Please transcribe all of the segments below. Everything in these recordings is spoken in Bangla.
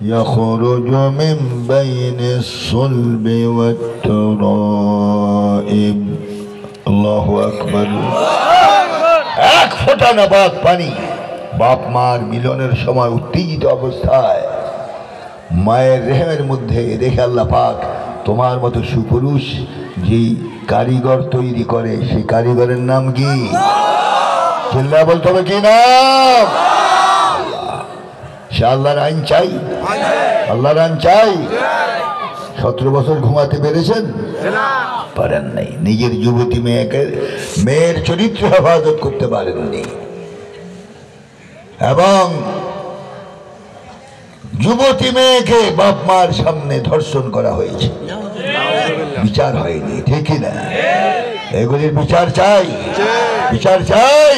يخرج من بين الصلب والترائب الله أكبر এক ফোঁটা নাবাক পানি বাপ মার মিলনের সময় উত্তেজিত অবস্থায় মায়ের রেহেমের মধ্যে রেখে আল্লাহ পাক তোমার মতো সুপুরুষ যে কারিগর তৈরি করে সেই কারিগরের নাম কি? চিল্লা বলতে হবে কি নাম? সে আল্লাহর আইন চাই, আল্লাহর আইন চাই। 17 বছর ঘুমাতে পেরেছেন? পারেন নাই। নিজের যুবতী মেয়ের চরিত্র হেফাজত করতে পারেননি এবং যুবতী মেয়েকে বাপ মার সামনে ধর্ষণ করা হয়েছে, বিচার হয়নি, ঠিক না? এগুলির বিচার চাই, বিচার চাই।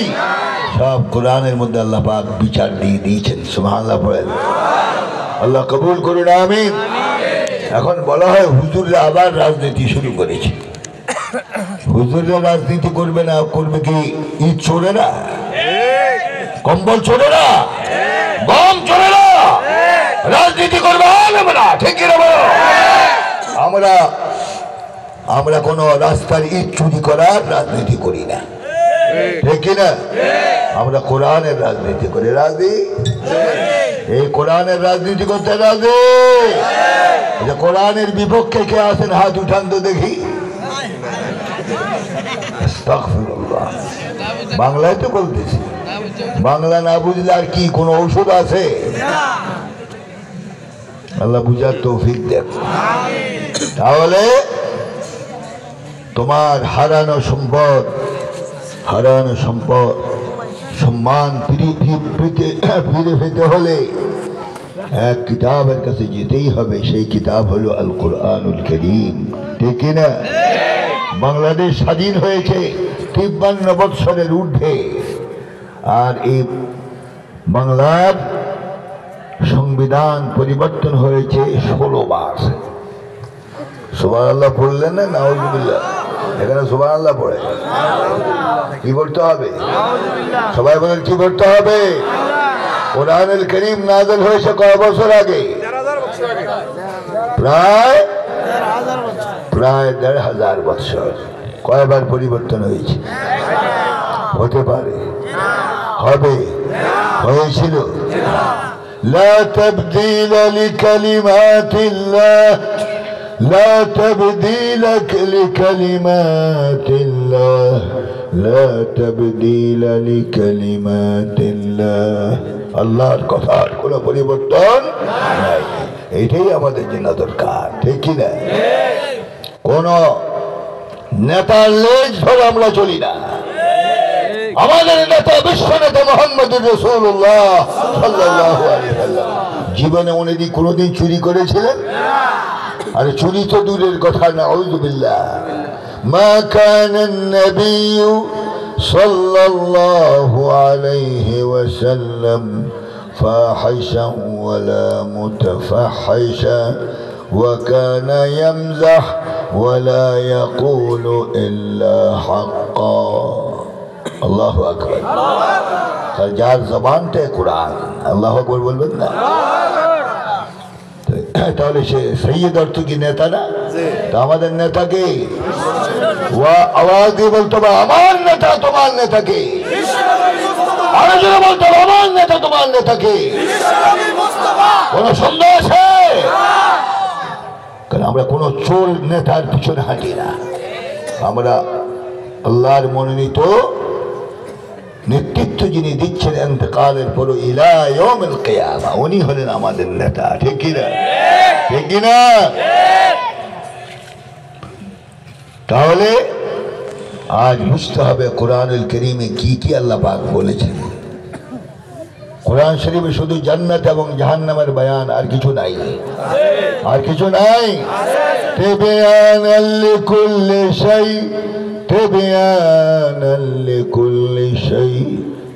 সব কোরআনের মধ্যে আল্লাহ পাক বিচার দিয়ে দিয়েছেন। সুবহানাল্লাহ বলেন। আল্লাহ কবুল করুন, আমিন। এখন বলা হয় হুজুররা আবার রাজনীতি শুরু করেছে। হুজুররা রাজনীতি করবে না, করবে কি ঈদ চোরেরা, কম্বল চোরেরা, গম চোরেরা রাজনীতি করবে না, ঠিক কিনা বলো? আমরা কোনো রাস্তার ঈদ চুরি করার রাজনীতি করি না, ঠিক কিনা? আমরা কোরআনের রাজনীতি করি। রাজি? এই কোরআনের রাজনীতি করতে রাজি? কোরআনের বিপক্ষে কে আছেন হাত উঠান তো দেখি। বাংলায় তো বলতেছি, বাংলা না বুঝলে আর কি কোনো ঔষধ আছে? আল্লাহ বুঝার তৌফিক দেন। তাহলে তোমার হারানো সম্পদ, সম্মান ফিরে পেতে হলে এক কিতাবের কাছে যেতেই হবে। সেই কিতাব হলো আল কোরআনুল কারীম, ঠিক না? বাংলাদেশ স্বাধীন হয়েছে 53 বৎসরের ঊর্ধ্বে, আর এই বাংলার সংবিধান পরিবর্তন হয়েছে 16 বার। সুবহানাল্লাহ পড়লেন না? নাউজুবিল্লাহ। এখানে সুবহানাল্লাহ পড়ে কি করতে হবে? সবাই বলেন কি করতে হবে? কোরআনুল কারীম নাযিল হয়েছে কয় বছর আগে? প্রায় 1500 বছর। কয়বার পরিবর্তন হয়েছে? হতে পারে, হবে, হয়েছিল। লা তাবদীলা লিকালিমাতিল্লাহ, লা তাবদীলা লিকালিমাতিল্লাহ, লা তাবদীলা লিকালিমাতিল্লাহ। আল্লাহর কথার কোনো পরিবর্তন নাই। এইটাই আমাদের জন্য দরকার, ঠিক কি না? কোন নেতার লেজ ধরে আমরা চলি না। আমাদের নেতা বিশ্ব নেতা মুহাম্মদুর রাসূলুল্লাহ সাল্লাল্লাহু আলাইহি ওয়াসাল্লাম জীবনে উনি কোনোদিন চুরি করেছিলেন? আরে চুরি তো দূরের কথা, নাউযুবিল্লাহ। মা কানান নবিয়্যু সাল্লাল্লাহু আলাইহি ওয়াসাল্লাম ফাহিশান ওয়ালা মুতাফাহিশা ওয়া কানা ইয়ামযাহ ওয়ালা ইয়াকুলু ইল্লা হাক্কা। আল্লাহু আকবার। তার যার জবানটা কোরআন, আল্লাহু আকবার বলবেন না? তাহলে সে সৈয়দ অর্থ কি নেতা না? তা আমাদের নেতাকে আওয়াজ দিয়ে বলতে হবে আমার নেতা তোমার নেতাকে, আরো জোরে বলতে হবে আমার নেতা তোমার নেতাকে। কোন সন্দেহ আছে? কারণ আমরা কোন চোর নেতার পিছনে হাঁটি না। আমরা আল্লাহর মনোনীত নেতৃত্ব যিনি দিচ্ছেন ইন্তেকালের পর ইলা ইয়াউমিল কিয়ামা, উনি হলেন আমাদের নেতা, ঠিক কি না? ঠিক কি না? তাহলে আজ বুঝতে হবে কোরআনুল কারীমে কি কি আল্লাহ পাক বলেছেন। কোরআন শরীফে শুধু জান্নাত এবং জাহান্নামের বয়ান, আর কিছু নাই, আর কিছু নাই। তিবয়ানাল লিকুল্লি শাই, তিবয়ানাল লিকুল্লি শাই,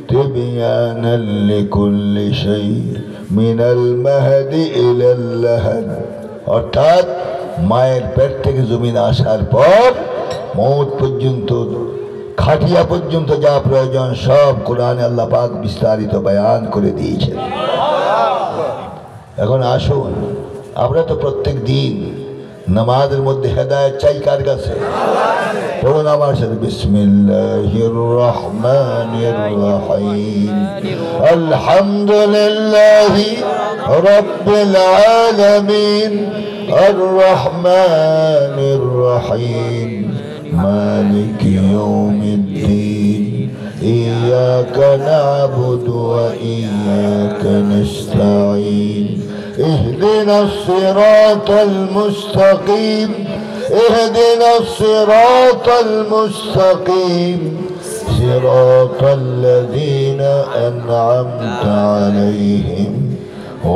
তিবয়ানাল লিকুল্লি শাই মিনাল মাহদি ইলাল লাহাদ। অর্থাৎ মায়ের পেট থেকে জমিন আসার পর মওত পর্যন্ত, খাটিয়া পর্যন্ত যা প্রয়োজন সব কোরআনে আল্লাহ পাক বিস্তারিত বয়ান করে দিয়েছেন। এখন আসুন, আমরা তো প্রত্যেক দিন নামাজের মধ্যে হেদায়েত চাই কার কাছে? বলুন আমার সাথে, বিসমিল্লাহির রহমানির রহিম, আলহামদুলিল্লাহি রাব্বিল আলামিন, আর রহমানির রহিম, মালিকি ইয়াউমিদ্দিন, ইয়াকা না'বুদু ওয়া ইয়াকা নাস্তাঈন, اهدنا الصراط المستقيم، اهدنا الصراط المستقيم، صراط الذين أنعمت عليهم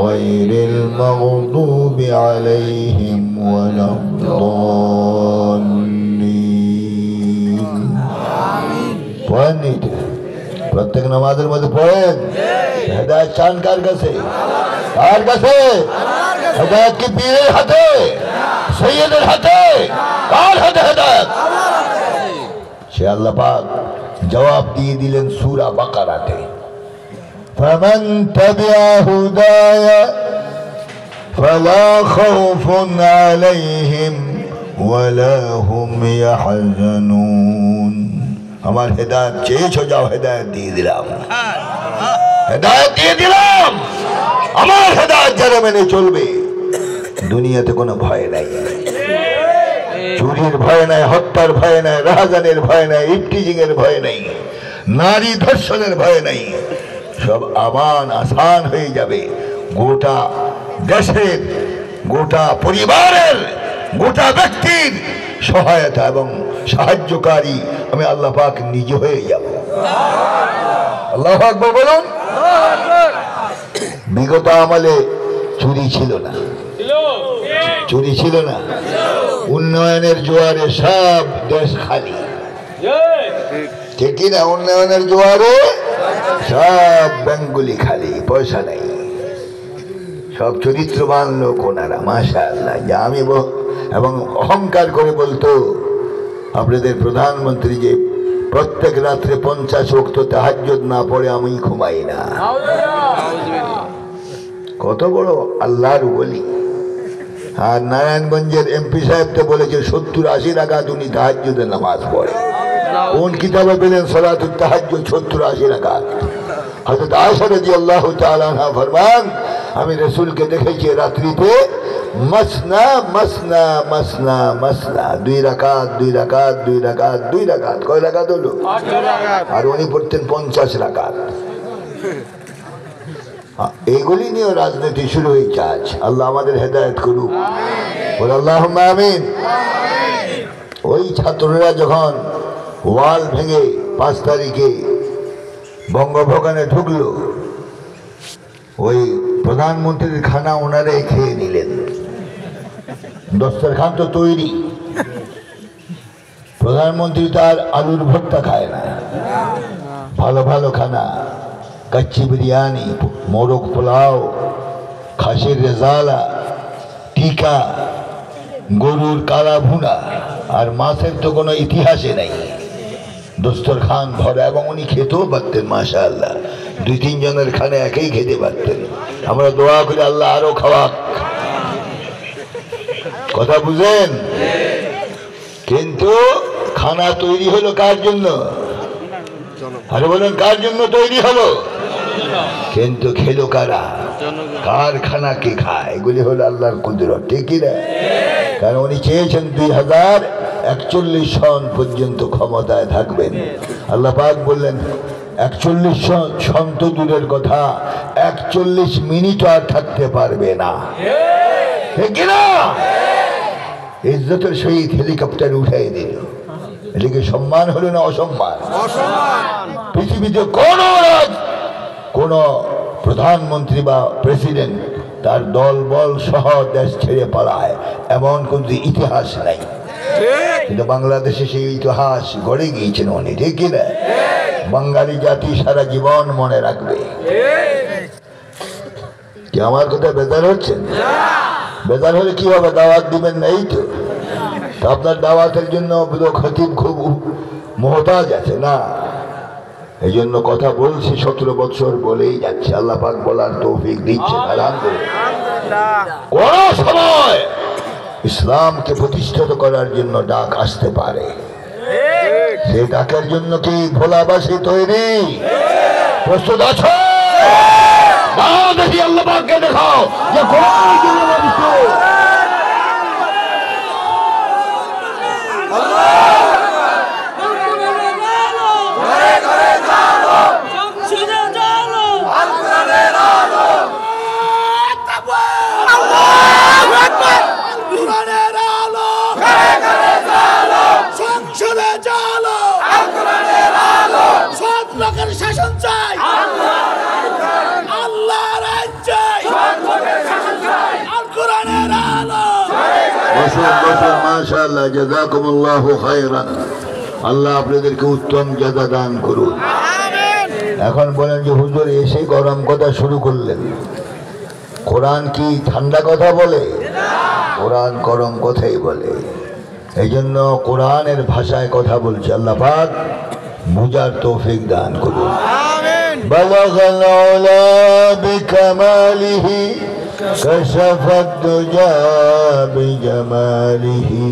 غير المغضوب عليهم ولا الضالين। آمين। প্রত্যেক নামাজের মধ্যে পড়েন, হেদায়েত চান কার কাছে? কার কাছে? হেদায়েত কি পীরের হাতে, সৈয়দের হাতে? কার হাতে হেদায়েত? সে আল্লাহ পাক জবাব দিয়ে দিলেন সূরা বাকারাতে, ফামান তাবিআ হুদায়া ফালা খাউফুন আলাইহিম ওয়ালা হুম ইয়াহজানুন। আমার হেদায়েত চেয়েছো, যাও হেদায়েত দিয়ে দিলাম, হেদায়েত দিয়ে দিলাম। আমার হেদায়েত যারা মেনে চলবে, দুনিয়াতে কোনো ভয় নাই, চুরির ভয় নাই, হত্যার ভয় নাই, রাহাজানের ভয় নাই, ইফটিজিং এর ভয় নাই, নারী ধর্ষণের ভয় নাই, সব আমান আসান হয়ে যাবে। গোটা দেশের, গোটা পরিবারের, গোটা ব্যক্তির সহায়তা এবং সাহায্যকারী আমি আল্লাহ পাক নিজে হয়ে যাব। আল্লাহু আকবার বলুন। বিগত আমলে চুরি ছিল না, চুরি ছিল না, উন্নয়নের জোয়ারে সব দেশ খালি, ঠিক কিনা? উন্নয়নের জোয়ারে সব ব্যাংকগুলি খালি, পয়সা নাই, সব চরিত্রবান লোক ওনারা, মাশাআল্লাহ। যা আমি এবং অহংকার করে বলতো আপনাদের প্রধানমন্ত্রী যে প্রত্যেক রাত্রে 50 ওয়াক্ত তাহাজ্জুদ না পড়ে আমি ঘুমাই না। কত বড় আল্লাহর ওলি। আর নারায়ণগঞ্জের এমপি সাহেব তো বলেছে 70-80 রাকাত উনি তাহাজ্জুদের নামাজ পড়ে। কোন কিতাবে পেলেন সালাতুত তাহাজ্জুদ 70-80 রাকাত? হযরত আয়েশা রাদিয়াল্লাহু তাআলা আনহা ফরমান, আমি রাসূলকে দেখেছি রাত্রিতে মাসনা মাসনা মাসনা মাসনা, 2 রাকাত 2 রাকাত 2 রাকাত 2 রাকাত। কয় রাকাত হলো? 8 রাকাত। আর উনি পড়তেন 50 রাকাত। এইগুলি নিয়ে রাজনীতি শুরু হয়েছে আজ। আল্লাহ আমাদের হেদায়েত করুক, বল আল্লাহুম্মা আমিন। ওই ছাত্ররা যখন ওয়াল ভেঙে 5 তারিখে বঙ্গভবনে ঢুকলো, ওই প্রধানমন্ত্রীর খানা ওনারাই খেয়ে নিলেন। দস্তরখান তো তৈরি, প্রধানমন্ত্রী তার আলুর ভর্তা খায় না, ভালো ভালো খানা, কাচ্চি বিরিয়ানি, মোরগ পোলাও, খাসির রেজালা, টিকা, গরুর কালা ভুনা, আর মাছের তো কোনো ইতিহাসে নাই। দস্তরখান ভরা, এবং উনি খেতেও পারতেন মাশাআল্লাহ, 2-3 জনের খানে একেই খেতে পারতেন। আমরা দোয়া করি আল্লাহ আরো খাওয়াক। কথা বুঝেন? কিন্তু খানা তৈরি হলো কার জন্য? আরে বলেন, কার জন্য তৈরি হলো? কিন্তু খেলো কারা? কার খানা কে খায়? এগুলি হলো আল্লাহর কুদরত, ঠিক না? কারণ উনি চেয়েছেন 2041 সন পর্যন্ত ক্ষমতায় থাকবেন। আল্লাহ পাক বললেন 41 সন তো দূরের কথা, 41 মিনিট আর থাকতে পারবে না, ঠিক না? ইজ্জতের সহিত হেলিকপ্টার উঠাই দিল। এটাকে সম্মান হলো না অসম্মান? পৃথিবীতে কোন প্রধানমন্ত্রী বা প্রেসিডেন্ট তার দল বল সহ দেশ ছেড়ে পালায় এমন কোন ইতিহাস নাই। কিন্তু বাংলাদেশে সেই ইতিহাস গড়ে গিয়েছেন উনি, ঠিক না? বাঙালি জাতি সারা জীবন মনে রাখবে। কি আমার কথা বেজার হচ্ছেন? বেজার হলে কি হবে? দাওয়াত দিবেন না, এই তো। আপনার দাওয়াতের জন্য খতিব খুব মোহতাজ আছে না, এই জন্য কথা বলছি। 17 বছর বলেই যাচ্ছে, আল্লাহ পাক বলার তৌফিক দিচ্ছেন, আলহামদুলিল্লাহ। কোন সময় ইসলামকে প্রতিষ্ঠিত করার জন্য ডাক আসতে পারে, সেই ডাকের জন্য কি ভোলাবাসী তৈরি? প্রস্তুত আছো? দেখি আল্লাহ পাককে দেখাও যে শাসন চাই, আল্লাহর আইন চাই, আল কোরআনের আলো। মাশাআল্লাহ, জাযাকুমুল্লাহু খায়রান। আল্লাহ আপনাদেরকে উত্তম জাযা দান করুন। এখন বলেন যে হুজুর এসে গরম কথা শুরু করলেন, কোরআন কি ঠান্ডা কথা বলে? কোরআন গরম কথাই বলে। এই জন্য কোরআনের ভাষায় কথা বলছে। আল্লাহ পাক বুঝার তৌফিক দান করুন। বালাগাল উলা বিকামালিহি কাশাফাত দুজা বিজামালিহি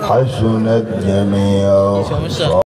হাসুনাত জামিউ